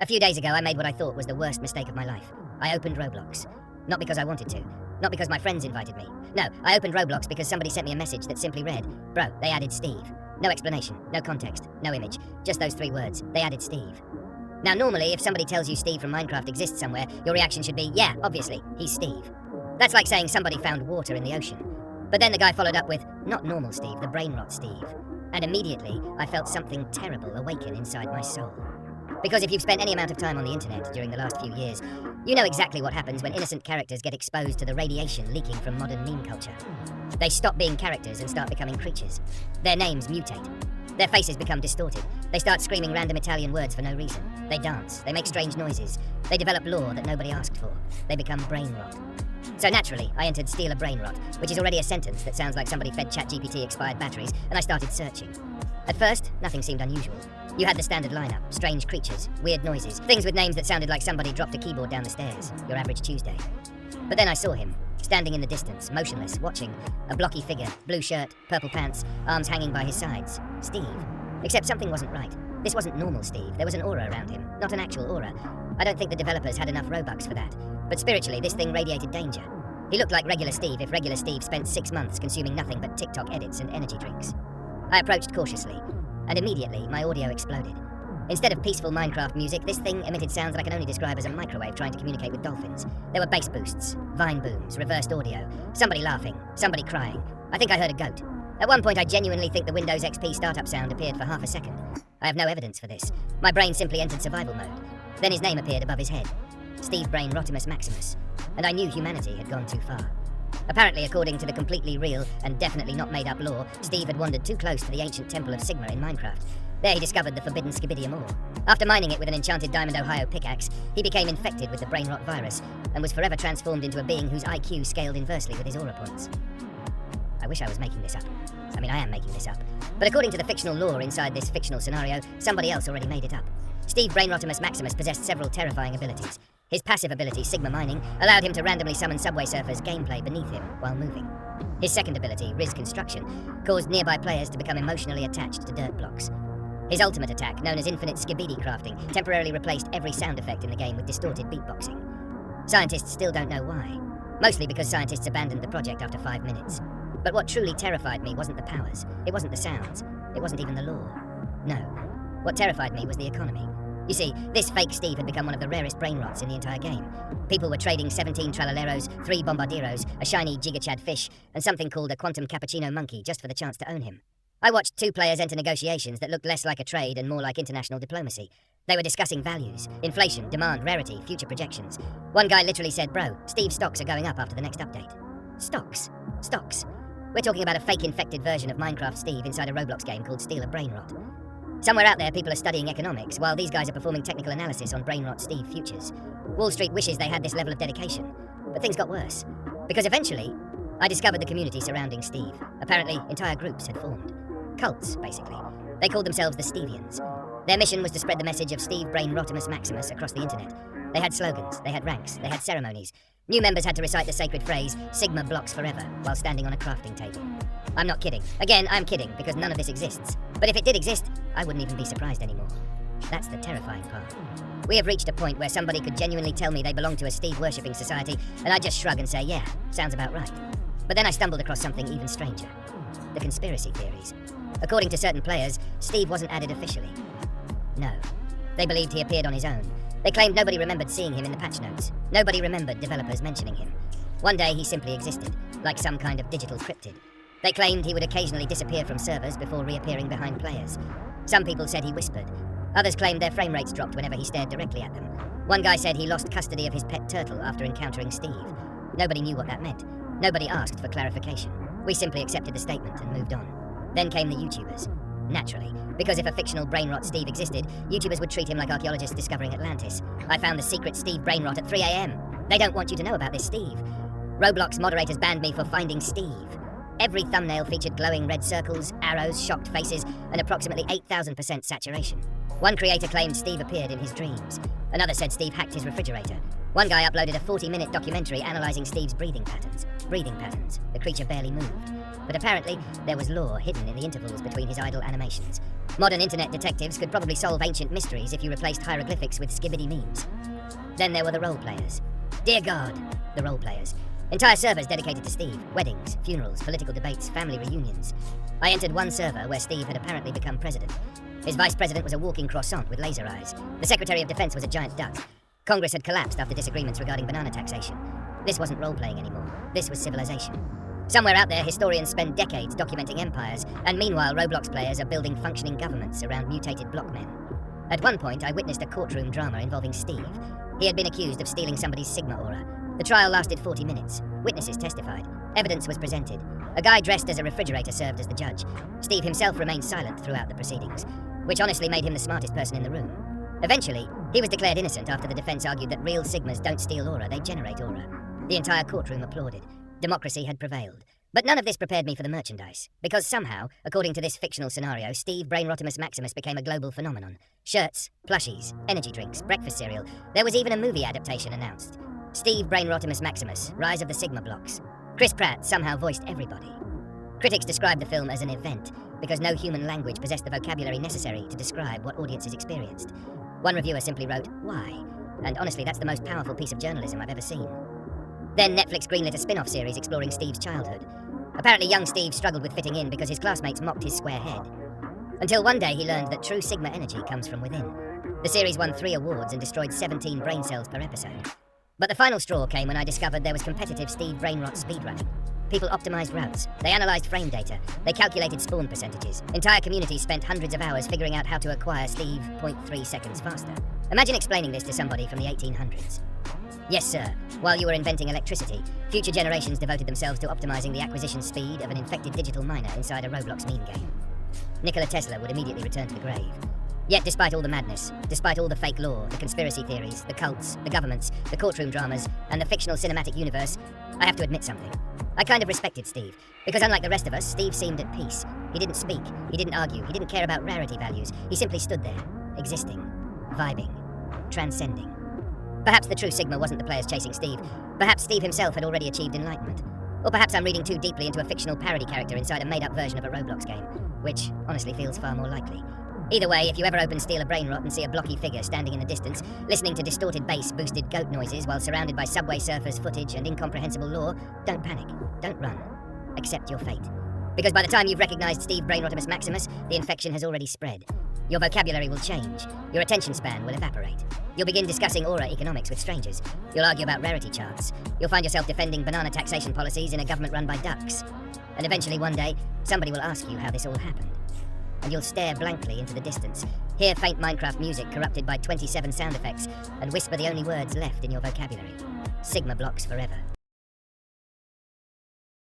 A few days ago, I made what I thought was the worst mistake of my life. I opened Roblox. Not because I wanted to. Not because my friends invited me. No, I opened Roblox because somebody sent me a message that simply read, "Bro, they added Steve." No explanation, no context, no image. Just those 3 words. They added Steve. Now, normally, if somebody tells you Steve from Minecraft exists somewhere, your reaction should be, yeah, obviously, he's Steve. That's like saying somebody found water in the ocean. But then the guy followed up with, not normal Steve, the Brainrot Steve. And immediately, I felt something terrible awaken inside my soul. Because if you've spent any amount of time on the internet during the last few years, you know exactly what happens when innocent characters get exposed to the radiation leaking from modern meme culture. They stop being characters and start becoming creatures. Their names mutate. Their faces become distorted. They start screaming random Italian words for no reason. They dance. They make strange noises. They develop lore that nobody asked for. They become Brainrot. So naturally, I entered steal a Brainrot, which is already a sentence that sounds like somebody fed ChatGPT expired batteries, and I started searching. At first, nothing seemed unusual. You had the standard lineup, strange creatures, weird noises, things with names that sounded like somebody dropped a keyboard down the stairs, your average Tuesday. But then I saw him, standing in the distance, motionless, watching, a blocky figure, blue shirt, purple pants, arms hanging by his sides. Steve. Except something wasn't right. This wasn't normal Steve. There was an aura around him, not an actual aura. I don't think the developers had enough Robux for that. But spiritually, this thing radiated danger. He looked like regular Steve if regular Steve spent 6 months consuming nothing but TikTok edits and energy drinks. I approached cautiously, and immediately my audio exploded. Instead of peaceful Minecraft music, this thing emitted sounds that I can only describe as a microwave trying to communicate with dolphins. There were bass boosts, vine booms, reversed audio, somebody laughing, somebody crying. I think I heard a goat. At one point I genuinely think the Windows XP startup sound appeared for half a second. I have no evidence for this. My brain simply entered survival mode. Then his name appeared above his head. Steve Brainrotimus Maximus. And I knew humanity had gone too far. Apparently, according to the completely real and definitely not made up lore, Steve had wandered too close to the ancient temple of Sigma in Minecraft. There he discovered the forbidden Scibidium ore. After mining it with an enchanted Diamond Ohio pickaxe, he became infected with the Brainrot virus and was forever transformed into a being whose IQ scaled inversely with his aura points. I wish I was making this up. I mean, I am making this up. But according to the fictional lore inside this fictional scenario, somebody else already made it up. Steve Brainrotimus Maximus possessed several terrifying abilities. His passive ability, Sigma Mining, allowed him to randomly summon Subway Surfers' gameplay beneath him while moving. His second ability, Riz Construction, caused nearby players to become emotionally attached to dirt blocks. His ultimate attack, known as Infinite Skibidi Crafting, temporarily replaced every sound effect in the game with distorted beatboxing. Scientists still don't know why. Mostly because scientists abandoned the project after 5 minutes. But what truly terrified me wasn't the powers, it wasn't the sounds, it wasn't even the lore. No. What terrified me was the economy. You see, this fake Steve had become one of the rarest brainrots in the entire game. People were trading 17 Tralaleros, 3 Bombardieros, a shiny Gigachad fish, and something called a Quantum Cappuccino Monkey just for the chance to own him. I watched 2 players enter negotiations that looked less like a trade and more like international diplomacy. They were discussing values, inflation, demand, rarity, future projections. One guy literally said, "Bro, Steve's stocks are going up after the next update." Stocks. Stocks. We're talking about a fake infected version of Minecraft Steve inside a Roblox game called Steal a Brainrot. Somewhere out there, people are studying economics, while these guys are performing technical analysis on Brainrot Steve futures. Wall Street wishes they had this level of dedication. But things got worse. Because eventually, I discovered the community surrounding Steve. Apparently, entire groups had formed. Cults, basically. They called themselves the Stevians. Their mission was to spread the message of Steve Brainrotimus Maximus across the internet. They had slogans, they had ranks, they had ceremonies. New members had to recite the sacred phrase, "Sigma blocks forever," while standing on a crafting table. I'm not kidding. Again, I'm kidding, because none of this exists. But if it did exist, I wouldn't even be surprised anymore. That's the terrifying part. We have reached a point where somebody could genuinely tell me they belong to a Steve-worshipping society, and I'd just shrug and say, yeah, sounds about right. But then I stumbled across something even stranger. The conspiracy theories. According to certain players, Steve wasn't added officially. No. They believed he appeared on his own. They claimed nobody remembered seeing him in the patch notes. Nobody remembered developers mentioning him. One day he simply existed, like some kind of digital cryptid. They claimed he would occasionally disappear from servers before reappearing behind players. Some people said he whispered. Others claimed their frame rates dropped whenever he stared directly at them. One guy said he lost custody of his pet turtle after encountering Steve. Nobody knew what that meant. Nobody asked for clarification. We simply accepted the statement and moved on. Then came the YouTubers. Naturally, because if a fictional Brainrot Steve existed, YouTubers would treat him like archaeologists discovering Atlantis. I found the secret Steve Brainrot at 3 a.m. They don't want you to know about this Steve. Roblox moderators banned me for finding Steve. Every thumbnail featured glowing red circles, arrows, shocked faces, and approximately 8,000% saturation. One creator claimed Steve appeared in his dreams. Another said Steve hacked his refrigerator. One guy uploaded a 40-minute documentary analyzing Steve's breathing patterns. breathing patterns. The creature barely moved. But apparently, there was lore hidden in the intervals between his idle animations. Modern internet detectives could probably solve ancient mysteries if you replaced hieroglyphics with skibbity memes. Then there were the role players. Dear God, the role players. Entire servers dedicated to Steve. Weddings, funerals, political debates, family reunions. I entered one server where Steve had apparently become president. His vice president was a walking croissant with laser eyes. The Secretary of Defense was a giant duck. Congress had collapsed after disagreements regarding banana taxation. This wasn't role-playing anymore. This was civilization. Somewhere out there, historians spend decades documenting empires, and meanwhile Roblox players are building functioning governments around mutated blockmen. At one point, I witnessed a courtroom drama involving Steve. He had been accused of stealing somebody's Sigma aura. The trial lasted 40 minutes. Witnesses testified. Evidence was presented. A guy dressed as a refrigerator served as the judge. Steve himself remained silent throughout the proceedings, which honestly made him the smartest person in the room. Eventually, he was declared innocent after the defense argued that real Sigmas don't steal aura, they generate aura. The entire courtroom applauded. Democracy had prevailed. But none of this prepared me for the merchandise, because somehow, according to this fictional scenario, Steve Brainrotimus Maximus became a global phenomenon. Shirts, plushies, energy drinks, breakfast cereal. There was even a movie adaptation announced. Steve Brainrotimus Maximus, Rise of the Sigma Blocks. Chris Pratt somehow voiced everybody. Critics described the film as an event, because no human language possessed the vocabulary necessary to describe what audiences experienced. One reviewer simply wrote, "Why?" And honestly, that's the most powerful piece of journalism I've ever seen. Then Netflix greenlit a spin-off series exploring Steve's childhood. Apparently young Steve struggled with fitting in because his classmates mocked his square head. Until one day he learned that true Sigma energy comes from within. The series won 3 awards and destroyed 17 brain cells per episode. But the final straw came when I discovered there was competitive Steve Brainrot speedrunning. People optimized routes, they analyzed frame data, they calculated spawn percentages. Entire communities spent hundreds of hours figuring out how to acquire Steve 0.3 seconds faster. Imagine explaining this to somebody from the 1800s. Yes, sir. While you were inventing electricity, future generations devoted themselves to optimizing the acquisition speed of an infected digital miner inside a Roblox meme game. Nikola Tesla would immediately return to the grave. Yet despite all the madness, despite all the fake lore, the conspiracy theories, the cults, the governments, the courtroom dramas, and the fictional cinematic universe, I have to admit something. I kind of respected Steve, because unlike the rest of us, Steve seemed at peace. He didn't speak, he didn't argue, he didn't care about rarity values. He simply stood there, existing, vibing, transcending. Perhaps the true Sigma wasn't the players chasing Steve. Perhaps Steve himself had already achieved enlightenment. Or perhaps I'm reading too deeply into a fictional parody character inside a made-up version of a Roblox game, which honestly feels far more likely. Either way, if you ever open Steal a Brainrot and see a blocky figure standing in the distance, listening to distorted bass-boosted goat noises while surrounded by Subway Surfers footage and incomprehensible lore, don't panic, don't run. Accept your fate. Because by the time you've recognized Steve Brainrotimus Maximus, the infection has already spread. Your vocabulary will change. Your attention span will evaporate. You'll begin discussing aura economics with strangers. You'll argue about rarity charts. You'll find yourself defending banana taxation policies in a government run by ducks. And eventually one day, somebody will ask you how this all happened. And you'll stare blankly into the distance, hear faint Minecraft music corrupted by 27 sound effects, and whisper the only words left in your vocabulary. Sigma blocks forever.